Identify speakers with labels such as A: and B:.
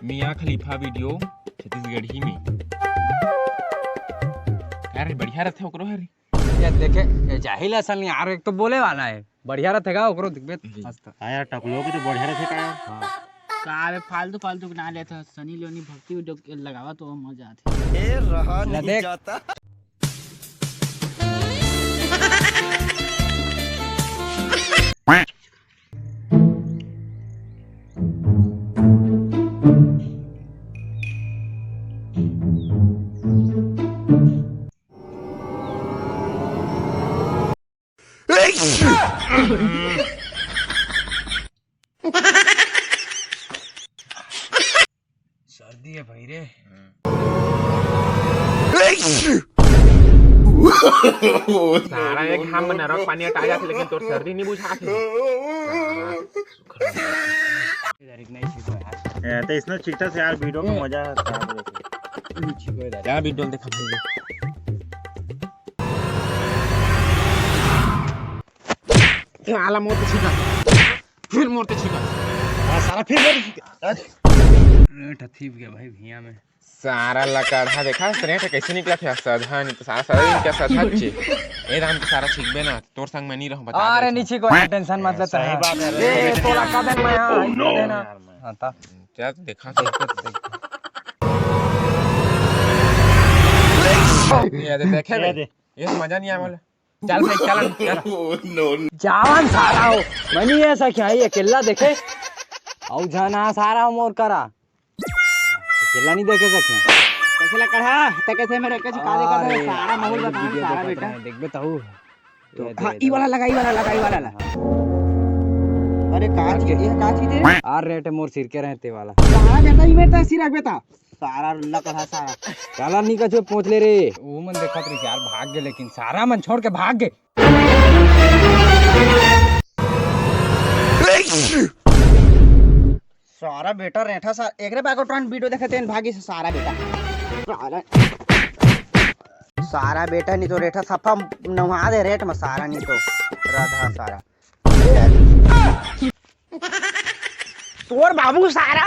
A: मियाँ खलीफा वीडियो छत्तीसगढ़ ही में। अरे बढ़िया रहते ओकरो हरी।
B: ये देखे ये जाहिल असल नहीं यार, एक तो बोले वाला है बढ़िया रहेगा ओकरो दिखबे मस्त।
C: हां यार टकलो के तो बढ़िया रहे का यार।
B: हां
D: का बे फालतू फालतू बना लेता सनी लियोनी भक्ति वीडियो लगावा तो मजा आती।
E: ए रहा नहीं जाता।
B: सर्दी है भाई रे।
A: सारा एक घाम में नरक पानी हटा जाते लेकिन तोर सर्दी नहीं बुझाते।
B: इधर एक नई चीज है यार।
C: तो इसने चिट्टा से यार वीडियो का मजा आता है।
B: नीचे को इधर
A: क्या वीडियो देखा भाई। आला मोते छिका फिर मोते छिका
C: सारा फिर
B: रेट थीप गया भाई भिया में।
A: सारा लकड़ा देखा रेट कैसे निकला था साधा नहीं तो सारा दिन क्या साधा छे ए दाम तो सारा छिकबे ना तोर संग में नहीं रहूं बता।
B: अरे नीचे को टेंशन मत ले।
C: सही बात है
B: ए तोला का देख मैं हां देना। हां ता
A: क्या देखा तो ये देखे बे ये मजा नहीं आया चल भाई चल
B: जावन सारा हो मनी ऐसा क्या है अकेला देखे औ जाना सारा मोर करा अकेला नहीं देखे सके
D: कैसे लग रहा त कैसे मेरे कैसे का देखा सारा माहौल बता सारा बेटा
B: देखबे तो
D: हां ई वाला लगा अरे का चीज ये का चीज है
B: आर रेट मोर सिर के रहते वाला
D: सारा बेटा ई बेटा सिर रख बेटा सारा लगा सारा
B: काला नहीं कछो पहुंच ले रे वो मन देखत रही यार भाग गए लेकिन सारा मन छोड़ के भाग गए।
D: सारा बेटा रेठा सा एकरे बैकग्राउंड वीडियो देखते हैं भागी से सारा बेटा सारा बेटा नहीं तो रेठा सफा नवा दे रेट में सारा नहीं तो राधा सारा तोर बाबू सारा